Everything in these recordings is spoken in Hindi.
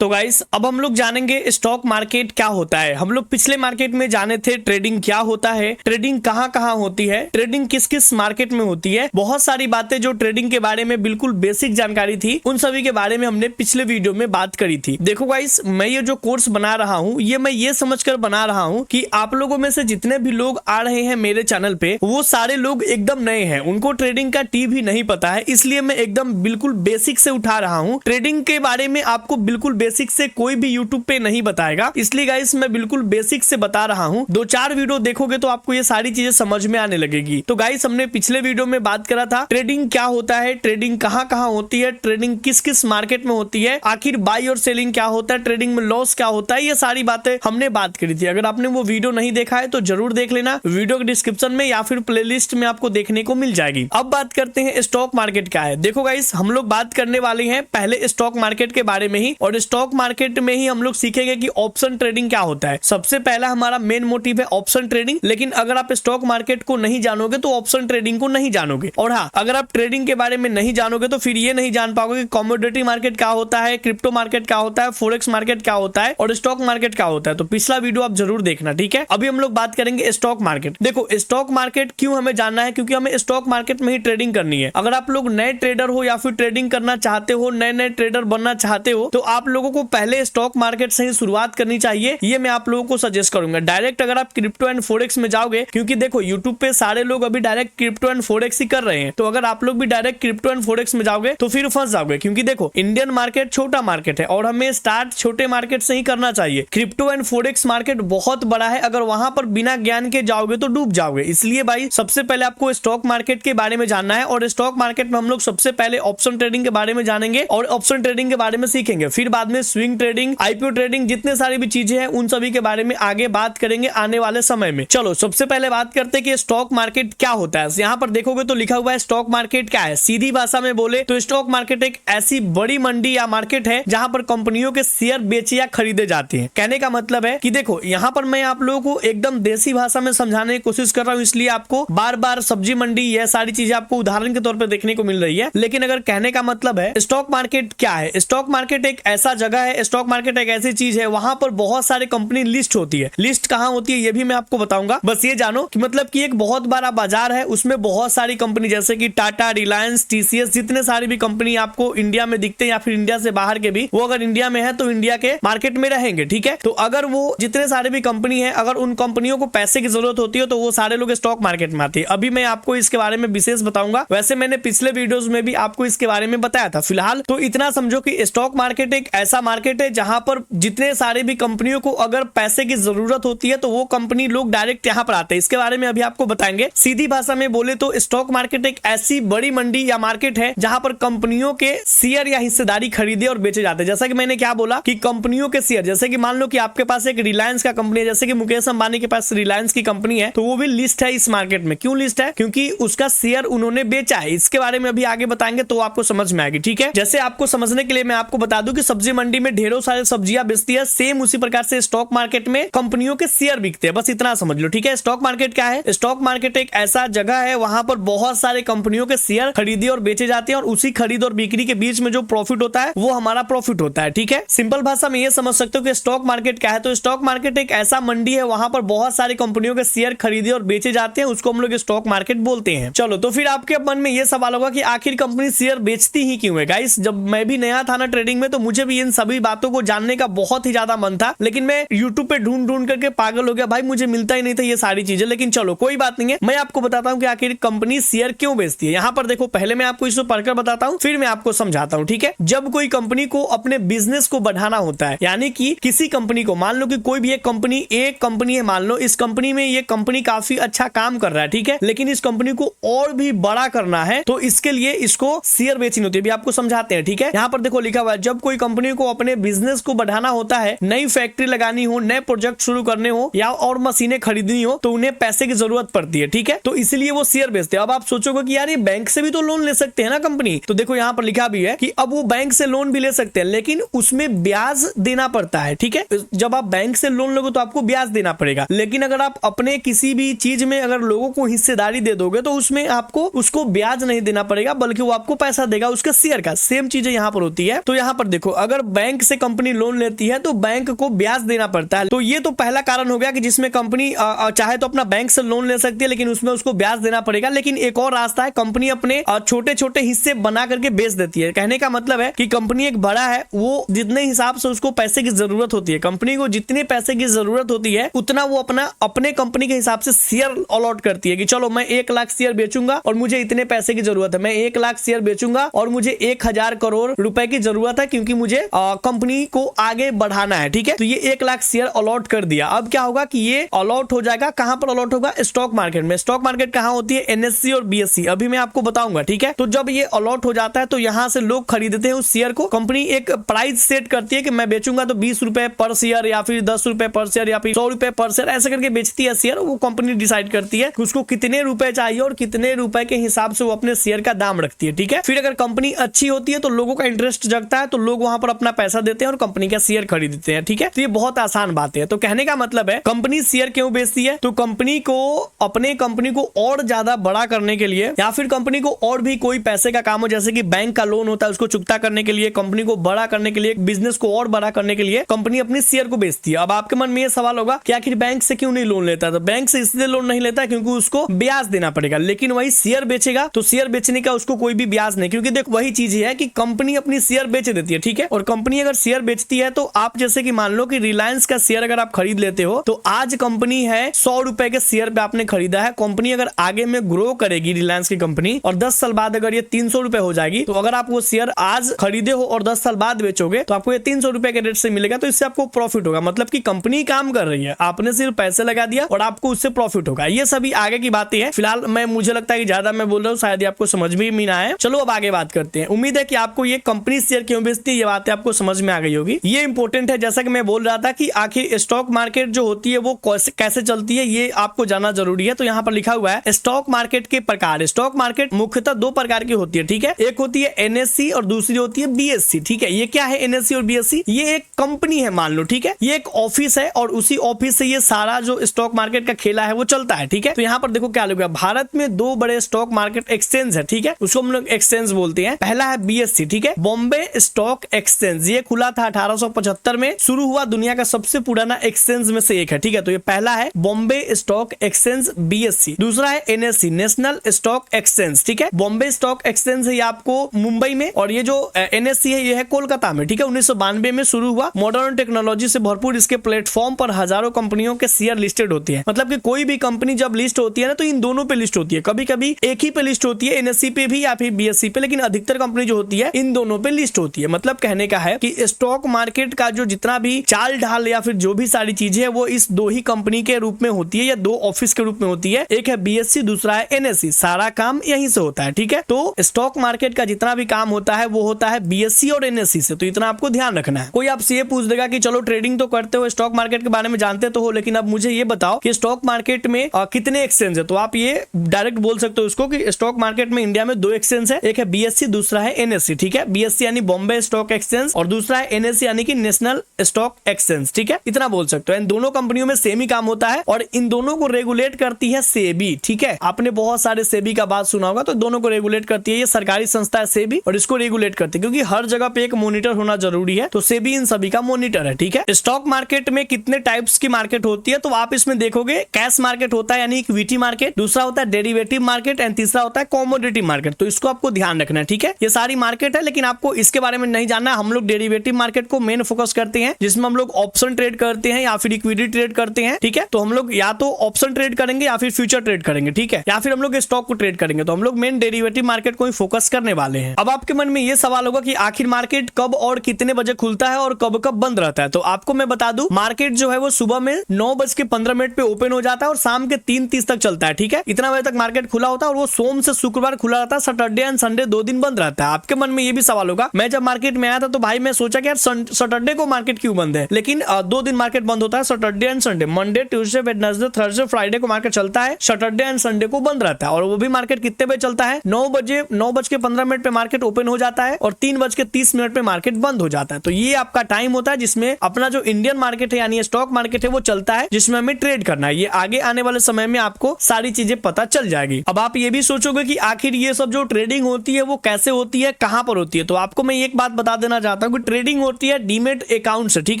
तो गाइस अब हम लोग जानेंगे स्टॉक मार्केट क्या होता है। हम लोग पिछले मार्केट में जाने थे ट्रेडिंग क्या होता है, ट्रेडिंग कहाँ कहाँ होती है, ट्रेडिंग किस किस मार्केट में होती है। बहुत सारी बातें जो ट्रेडिंग के बारे में बिल्कुल बेसिक जानकारी थी उन सभी के बारे में हमने पिछले वीडियो में बात करी थी। देखो गाइस, मैं ये जो कोर्स बना रहा हूँ मैं ये समझकर बना रहा हूँ कि आप लोगों में से जितने भी लोग आ रहे हैं मेरे चैनल पे वो सारे लोग एकदम नए हैं, उनको ट्रेडिंग का टी भी नहीं पता है। इसलिए मैं एकदम बिल्कुल बेसिक से उठा रहा हूँ। ट्रेडिंग के बारे में आपको बिल्कुल बेसिक से कोई भी यूट्यूब पे नहीं बताएगा, इसलिए गाइस मैं बिल्कुल बेसिक से बता रहा हूँ। 2-4 वीडियो देखोगे तो आपको ये सारी चीजें समझ में आने लगेगी। तो गाइस हमने पिछले वीडियो में बात करा था ट्रेडिंग क्या होता है, ट्रेडिंग कहाँ कहाँ होती है, ट्रेडिंग किस किस मार्केट में होती है, आखिर बाई और सेलिंग क्या होता है, ट्रेडिंग में लॉस क्या होता है, ये सारी बातें हमने बात करी थी। अगर आपने वो वीडियो नहीं देखा है तो जरूर देख लेना, वीडियो के डिस्क्रिप्शन में या फिर प्लेलिस्ट में आपको देखने को मिल जाएगी। अब बात करते हैं स्टॉक मार्केट क्या है। देखो गाइस, हम लोग बात करने वाले हैं पहले स्टॉक मार्केट के बारे में ही, और स्टॉक मार्केट में ही हम लोग सीखेंगे कि ऑप्शन ट्रेडिंग क्या होता है। सबसे पहला हमारा मेन मोटिव है ऑप्शन ट्रेडिंग, लेकिन अगर आप स्टॉक मार्केट को नहीं जानोगे तो ऑप्शन ट्रेडिंग को नहीं जानोगे। और हाँ, अगर आप ट्रेडिंग के बारे में नहीं जानोगे तो फिर ये नहीं जान पाओगे कि कमोडिटी मार्केट क्या होता है, क्रिप्टो मार्केट क्या होता है, फॉरेक्स मार्केट क्या होता है और स्टॉक मार्केट क्या होता है। तो पिछला वीडियो आप जरूर देखना, ठीक है। अभी हम लोग बात करेंगे स्टॉक मार्केट। देखो, स्टॉक मार्केट क्यों हमें जानना है, क्योंकि हमें स्टॉक मार्केट में ही ट्रेडिंग करनी है। अगर आप लोग नए ट्रेडर हो या फिर ट्रेडिंग करना चाहते हो, नए नए ट्रेडर बनना चाहते हो, तो आप लोगों को पहले स्टॉक मार्केट से ही शुरुआत करनी चाहिए। ये मैं आप लोगों को सजेस्ट करूंगा। डायरेक्ट अगर आप क्रिप्टो एंड फॉरेक्स में जाओगे, क्योंकि देखो यूट्यूब पे सारे लोग अभी डायरेक्ट क्रिप्टो एंड फॉरेक्स ही कर रहे हैं, तो अगर आप लोग भी डायरेक्ट क्रिप्टो एंड फॉरेक्स में जाओगे तो फिर फंस जाओगे। क्योंकि देखो, इंडियन मार्केट छोटा मार्केट है और हमें स्टार्ट छोटे मार्केट से ही करना चाहिए। क्रिप्टो एंड फॉरेक्स मार्केट बहुत बड़ा है, अगर वहां पर बिना ज्ञान के जाओगे तो डूब जाओगे। इसलिए भाई सबसे पहले आपको स्टॉक मार्केट के बारे में जानना है, और स्टॉक मार्केट में हम लोग सबसे पहले ऑप्शन ट्रेडिंग के बारे में जानेंगे और ऑप्शन ट्रेडिंग के बारे में सीखेंगे। फिर बाद में स्विंग ट्रेडिंग, आईपीओ ट्रेडिंग, जितने सारी भी चीजें हैं उन सभी के बारे में आगे बात करेंगे आने वाले समय में। चलो सबसे पहले बात करते हैं कि स्टॉक मार्केट क्या होता है। यहाँ पर देखोगे तो लिखा हुआ है स्टॉक मार्केट क्या है। सीधी भाषा में बोले तो स्टॉक मार्केट एक ऐसी बड़ी मंडी या मार्केट है जहां पर कंपनियों के शेयर बेचे या खरीदे जाते हैं। कहने का मतलब है कि देखो, यहाँ पर मैं आप लोगों को एकदम देसी भाषा में समझाने की कोशिश कर रहा हूँ, इसलिए आपको बार बार सब्जी मंडी यह सारी चीजें आपको उदाहरण के तौर पर देखने को मिल रही है। लेकिन अगर कहने का मतलब है स्टॉक मार्केट क्या है, स्टॉक मार्केट एक ऐसा जगह है, स्टॉक मार्केट एक ऐसी चीज है वहां पर बहुत सारे कंपनी लिस्ट होती है। लिस्ट कहाँ होती है ये भी मैं आपको बताऊंगा। बस ये जानो कि मतलब कि एक बहुत बड़ा बाजार है, उसमें बहुत सारी कंपनी जैसे कि टाटा, रिलायंस, टीसीएस, जितने सारी भी कंपनी आपको इंडिया में दिखते हैं या फिर इंडिया से बाहर के भी, वो अगर इंडिया में है तो इंडिया के मार्केट में रहेंगे, ठीक है। तो अगर वो जितने सारे भी कंपनी है, अगर उन कंपनियों को पैसे की जरूरत होती है तो वो सारे लोग स्टॉक मार्केट में आते हैं। अभी मैं आपको इसके बारे में विशेष बताऊंगा, वैसे मैंने पिछले वीडियोस में भी आपको इसके बारे में बताया था। फिलहाल तो इतना समझो कि स्टॉक मार्केट एक ऐसा मार्केट है जहां पर जितने सारे भी कंपनियों को अगर पैसे की जरूरत होती है तो वो कंपनी लोग डायरेक्ट यहाँ पर आते हैं। इसके बारे में अभी आपको बताएंगे। सीधी भाषा में बोले तो स्टॉक मार्केट एक ऐसी बड़ी मंडी या मार्केट है जहां पर कंपनियों के शेयर या हिस्सेदारी खरीदे और बेचे जाते हैं। जैसा कि मैंने क्या बोला कि कंपनियों के शेयर, जैसे कि मान लो कि आपके पास एक रिलायंस का कंपनी है, जैसे कि मुकेश अंबानी के पास रिलायंस की कंपनी है, तो वो भी लिस्ट है इस मार्केट में। क्यों लिस्ट है? क्योंकि उसका शेयर उन्होंने बेचा है। इसके बारे में अभी आगे बताएंगे तो आपको समझ में आएगी, ठीक है। जैसे आपको समझने के लिए मैं आपको बता दूं कि सब्जी मंडी में ढेरों सारे सब्जियां बेचती है, सेम उसी प्रकार से स्टॉक मार्केट में कंपनियों के शेयर बिकते हैं। बस इतना समझ लो, ठीक है। स्टॉक मार्केट क्या है? स्टॉक मार्केट एक ऐसा जगह है वहां पर बहुत सारे कंपनियों के शेयर खरीदे और बेचे जाते हैं, और उसी खरीद और बिक्री के बीच में जो प्रॉफिट होता है वो हमारा प्रॉफिट होता है, ठीक है। सिंपल भाषा में ये समझ सकते हो कि स्टॉक मार्केट क्या है। तो स्टॉक मार्केट एक ऐसा मंडी है वहां पर बहुत सारी कंपनियों के शेयर खरीदे और बेचे जाते हैं, उसको हम लोग स्टॉक मार्केट बोलते हैं। चलो, तो फिर आपके मन में ये सवाल होगा कि आखिर कंपनी शेयर बेचती ही क्यों है। गाइस, जब मैं भी नया था ना ट्रेडिंग में, तो मुझे भी इन सभी बातों को जानने का बहुत ही ज्यादा मन था, लेकिन मैं यूट्यूब पे ढूंढ करके पागल हो गया भाई, मुझे मिलता ही नहीं था ये सारी चीजें। लेकिन चलो कोई बात नहीं है, मैं आपको बताता हूँ कि आखिर कंपनी शेयर क्यों बेचती है। यहाँ पर देखो, पहले मैं आपको इसको पढ़कर बताता हूँ, फिर मैं आपको समझाता हूँ, ठीक है। जब कोई कंपनी को अपने बिजनेस को बढ़ाना होता है, यानी कि किसी कंपनी को, मान लो कि कोई भी एक कंपनी है, मान लो इस कंपनी में ये कंपनी काफी अच्छा काम कर रहा है, ठीक है, लेकिन इस कंपनी को और भी बड़ा करना है, तो इसके लिए इसको शेयर बेचनी होती है। अभी आपको समझाते हैं, ठीक है। यहाँ पर देखो लिखा हुआ है, जब कोई कंपनी को अपने बिजनेस को बढ़ाना होता है, नई फैक्ट्री लगानी हो, नए प्रोजेक्ट शुरू करने हो या और मशीनें खरीदनी हो, तो उन्हें पैसे की जरूरत पड़ती है, ठीक है। तो इसलिए वो शेयर बेचते हैं। अब आप सोचोगे कि यार ये बैंक से भी तो लोन ले सकते हैं ना कंपनी, तो देखो यहाँ पर लिखा भी है कि अब वो बैंक से लोन भी ले सकते हैं, लेकिन उसमें ब्याज देना पड़ता है, ठीक है। जब आप बैंक से लोन लोगे तो आपको ब्याज देना पड़ेगा, लेकिन अगर आप अपने किसी भी चीज में अगर लोगों को हिस्सेदारी दे दोगे तो उसमें आपको उसको ब्याज नहीं देना पड़ेगा, बल्कि वो आपको पैसा देगा उसके शेयर का। सेम चीजें यहाँ पर होती है। तो यहाँ पर देखो, अगर जब बैंक से कंपनी लोन लेती है तो बैंक को ब्याज देना पड़ता है। तो ये तो पहला कारण हो गया कि जिसमें कंपनी चाहे तो अपना बैंक से लोन ले सकती है, लेकिन उसमें उसको ब्याज देना पड़ेगा। लेकिन एक और रास्ता है, कंपनी अपने छोटे छोटे हिस्से बना करके बेच देती है। कहने का मतलब है कि कंपनी एक बड़ा है, वो जितने हिसाब से उसको पैसे की जरूरत होती है, कंपनी को जितने पैसे की जरूरत होती है उतना वो अपने कंपनी के हिसाब से शेयर अलॉट करती है कि चलो मैं 1 लाख शेयर बेचूंगा और मुझे इतने पैसे की जरूरत है, मैं 1 लाख शेयर बेचूंगा और मुझे 1000 करोड़ रुपए की जरूरत है क्योंकि मुझे कंपनी को आगे बढ़ाना है। ठीक है, तो ये 1 लाख शेयर अलॉट कर दिया। अब क्या होगा कि ये अलॉट हो जाएगा, कहां पर अलॉट होगा? स्टॉक मार्केट में। स्टॉक मार्केट कहां होती है? एनएससी और बीएससी, अभी मैं आपको बताऊंगा। ठीक है, तो जब ये अलॉट हो जाता है तो यहां से लोग खरीदते हैं उस शेयर को। कंपनी एक प्राइस सेट करती है कि मैं बेचूंगा तो 20 रुपए पर शेयर या फिर 10 रुपए पर शेयर या फिर 100 रुपए पर शेयर, ऐसे करके बेचती है शेयर। वो कंपनी डिसाइड करती है कि उसको कितने रुपए चाहिए और कितने रुपए के हिसाब से वो अपने शेयर का दाम रखती है। ठीक है, फिर अगर कंपनी अच्छी होती है तो लोगों का इंटरेस्ट जगता है, तो लोग वहां पर अपना पैसा देते हैं और कंपनी का शेयर खरीदते हैं। ठीक है, तो ये बहुत आसान बात है। तो कहने का मतलब है कंपनी शेयर क्यों बेचती है? तो कंपनी को अपने कंपनी को और ज्यादा बड़ा करने के लिए या फिर कंपनी को और भी कोई पैसे का काम हो, जैसे कि बैंक का लोन होता है उसको चुकता करने के लिए, कंपनी को बड़ा करने के लिए, बिजनेस को और बड़ा करने के लिए कंपनी अपनी शेयर को बेचती है। अब आपके मन में ये सवाल होगा कि आखिर बैंक से क्यों नहीं लोन लेता? तो बैंक से इसलिए लोन नहीं लेता क्योंकि उसको ब्याज देना पड़ेगा, लेकिन वही शेयर बेचेगा तो शेयर बेचने का उसको कोई भी ब्याज नहीं, क्योंकि देख वही चीज है कि कंपनी अपनी शेयर बेच देती है। ठीक है, और कंपनी अगर शेयर बेचती है तो आप जैसे कि मान लो कि रिलायंस का शेयर अगर आप खरीद लेते हो तो आज कंपनी है 100 रुपए के शेयर पे आपने खरीदा है। कंपनी अगर आगे में ग्रो करेगी रिलायंस की कंपनी और 10 साल बाद अगर ये 300 रुपए हो जाएगी, तो अगर आप वो शेयर आज खरीदे हो और 10 साल बाद बेचोगे तो आपको ये 300 रुपए के रेट से मिलेगा। तो इससे आपको प्रॉफिट होगा, मतलब कि कंपनी काम कर रही है, आपने सिर्फ पैसे लगा दिया और आपको उससे प्रॉफिट होगा। ये सभी आगे की बातें हैं। फिलहाल मुझे लगता है कि ज्यादा मैं बोल रहा हूँ, शायद आपको समझ में भी ना आए। चलो अब आगे बात करते हैं। उम्मीद है कि आपको ये कंपनी शेयर क्यों बेचती है ये बातें आपको समझ में आ गई होगी। ये इंपॉर्टेंट है, जैसा कि मैं बोल रहा था कि आखिर स्टॉक मार्केट जो होती है वो कैसे चलती है ये आपको जानना जरूरी है। तो यहाँ पर लिखा हुआ है स्टॉक मार्केट के प्रकार। स्टॉक मार्केट मुख्यतः 2 प्रकार की होती है। ठीक है, एक होती है एनएससी और दूसरी होती है बीएससी। ठीक है, ये क्या है एनएससी और बीएससी? ये एक कंपनी है मान लो। ठीक है, ये एक ऑफिस है और उसी ऑफिस से ये सारा जो स्टॉक मार्केट का खेला है वो चलता है। ठीक है, तो यहाँ पर देखो क्या लिखा है, भारत में 2 बड़े स्टॉक मार्केट एक्सचेंज है। ठीक है, उसको हम लोग एक्सचेंज बोलते हैं। पहला है बीएससी। ठीक है, बॉम्बे स्टॉक एक्सचेंज। ये खुला था 1875 में, शुरू हुआ, दुनिया का सबसे पुराना एक्सचेंज में से एक है। ठीक है, तो ये पहला है बॉम्बे स्टॉक एक्सचेंज बीएससी। दूसरा है एनएससी, नेशनल स्टॉक एक्सचेंज। ठीक है, बॉम्बे स्टॉक एक्सचेंज है ये आपको मुंबई में और ये जो एनएससी है ये है कोलकाता में। ठीक है, 1992 में शुरू हुआ। मॉडर्न टेक्नोलॉजी से भरपूर इसके प्लेटफॉर्म पर हजारों कंपनियों के शेयर लिस्टेड होती है। मतलब कि कोई भी कंपनी जब लिस्ट होती है ना तो इन दोनों पे लिस्ट होती है, कभी कभी एक ही पे लिस्ट होती है, एनएससी पे भी या फिर बीएससी पे, लेकिन अधिकतर कंपनी जो होती है इन दोनों पे लिस्ट होती है। मतलब कहने का है कि स्टॉक मार्केट का जो जितना भी चाल ढाल या फिर जो भी सारी चीजें है वो इस 2 ही कंपनी के रूप में होती है या 2 ऑफिस के रूप में होती है। एक है बीएससी, दूसरा है एनएससी। सारा काम यहीं से होता है। ठीक है, तो स्टॉक मार्केट का जितना भी काम होता है वो होता है बीएससी और एनएससी से। तो इतना आपको ध्यान रखना है। कोई आपसे ये पूछ देगा कि चलो ट्रेडिंग तो करते हो, स्टॉक मार्केट के बारे में जानते तो हो, लेकिन अब मुझे ये बताओ कि स्टॉक मार्केट में कितने एक्सचेंज है? तो आप ये डायरेक्ट बोल सकते हो इसको कि स्टॉक मार्केट में इंडिया में 2 एक्सचेंज है, एक है बीएससी, दूसरा है एनएससी। ठीक है, बीएससी यानी बॉम्बे स्टॉक एक्सचेंज और दूसरा है एनएससी यानी कि नेशनल स्टॉक एक्सचेंज। ठीक है, इतना बोल सकते हो। इन दोनों कंपनियों में सेम ही काम होता है और इन दोनों को रेगुलेट करती है सेबी। ठीक है, आपने बहुत सारे सेबी का बात सुना होगा, तो दोनों को रेगुलेट करती है। ये सरकारी संस्था है सेबी और इसको रेगुलेट करती है क्योंकि हर जगह पे एक मॉनिटर होना जरूरी है, तो सेबी इन सभी का मॉनिटर है। ठीक है, स्टॉक मार्केट में कितने टाइप्स की मार्केट होती है? तो आप इसमें देखोगे कैश मार्केट होता है यानी इक्विटी मार्केट, दूसरा होता है डेरिवेटिव मार्केट एंड तीसरा होता है कमोडिटी मार्केट। तो इसको आपको ध्यान रखना है। ठीक है, ये सारी मार्केट है लेकिन आपको इसके बारे में नहीं जानना। हम लोग डेरिवेटिव मार्केट को मेन फोकस करते हैं जिसमें हम लोग ऑप्शन ट्रेड करते हैं या फिर इक्विटी ट्रेड करते हैं। ठीक है, तो हम लोग या तो ऑप्शन ट्रेड करेंगे या फिर फ्यूचर ट्रेड करेंगे। ठीक है, या फिर हम लोग स्टॉक को ट्रेड करेंगे। तो हम लोग मेन डेरिवेटिव मार्केट को ही फोकस करने वाले हैं। अब आपके मन में ये सवाल होगा कि आखिर मार्केट कब और कितने बजे खुलता है और कब कब बंद रहता है? तो आपको मैं बता दूं, मार्केट जो है वो सुबह में 9:15 पे ओपन हो जाता है और शाम के 3:30 तक चलता है। ठीक है, इतना बजे तक मार्केट खुला होता है और वो सोम से शुक्रवार खुला रहता है। सैटरडे एंड संडे 2 दिन बंद रहता है। आपके मन में ये भी सवाल होगा, मैं जब मार्केट में आया था तो भाई मैं सोचा कि यार सैटरडे को मार्केट क्यों बंद है, लेकिन 2 दिन मार्केट बंद होता है, Saturday and Sunday. Monday, Tuesday, Wednesday, Thursday, Friday को मार्केट चलता है, सैटरडे एंड संडे को बंद रहता है। और वो भी मार्केट कितने बजे चलता है? 9:15 पे मार्केट ओपन हो जाता है और 3:30 पे मार्केट बंद हो जाता है। तो ये आपका टाइम होता है जिसमें अपना जो इंडियन मार्केट है यानी स्टॉक मार्केट है वो चलता है, जिसमें हमें ट्रेड करना है। ये आगे आने वाले समय में आपको सारी चीजें पता चल जाएगी। अब आप ये भी सोचोगे कि आखिर ये सब जो ट्रेडिंग होती है वो कैसे होती है, कहां पर होती है? तो आपको मैं एक बात बता देना चाहता बताता हूँ कि ट्रेडिंग होती है डीमेट अकाउंट से। ठीक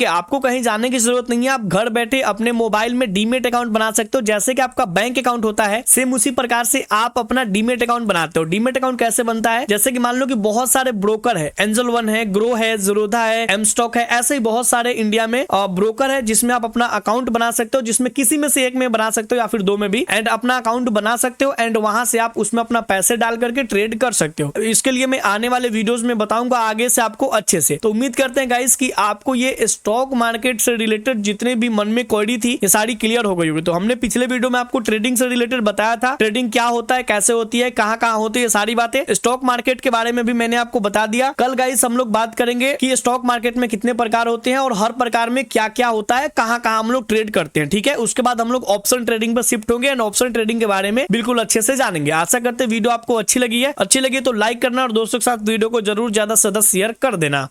है, आपको कहीं जाने की जरूरत नहीं है, आप घर बैठे अपने मोबाइल में डीमेट अकाउंट बना सकते हो। जैसे कि आपका बैंक अकाउंट होता है, सेम उसी प्रकार से आप अपना डीमेट अकाउंट बनाते हो। डीमेट अकाउंट कैसे बनता है, जैसे कि मान लो कि बहुत सारे ब्रोकर है, एंजल वन है, ग्रो है, ज़ीरोधा है, एम स्टॉक है, ऐसे ही बहुत सारे इंडिया में ब्रोकर है जिसमें आप अपना अकाउंट बना सकते हो, जिसमें किसी में से एक में बना सकते हो या फिर दो में भी, एंड अपना अकाउंट बना सकते हो एंड वहां से आप उसमें अपना पैसे डाल करके ट्रेड कर सकते हो। इसके लिए मैं आने वाले वीडियोस में बताऊंगा आगे से आपको अच्छे से। तो उम्मीद करते हैं गाइस कि आपको ये स्टॉक मार्केट से रिलेटेड जितने भी मन में क्वेरी थी ये सारी क्लियर हो गई होगी। तो हमने पिछले वीडियो में आपको ट्रेडिंग से रिलेटेड बताया था, ट्रेडिंग क्या होता है, कैसे होती है, कहां कहां होती है, सारी बातें। स्टॉक मार्केट के बारे में भी मैंने आपको बता दिया। कल गाइस हम लोग बात करेंगे कि स्टॉक मार्केट में कितने प्रकार होते हैं और हर प्रकार में क्या क्या होता है, कहां कहां हम लोग ट्रेड करते हैं। ठीक है, उसके बाद हम लोग ऑप्शन ट्रेडिंग पर शिफ्ट होंगे एंड ऑप्शन ट्रेडिंग के बारे में बिल्कुल अच्छे से जानेंगे। आशा करते वीडियो आपको अच्छी लगी है, अच्छी लगी तो लाइक करना और दोस्तों के साथ वीडियो को जरूर ज्यादा से ज्यादा शेयर कर देना।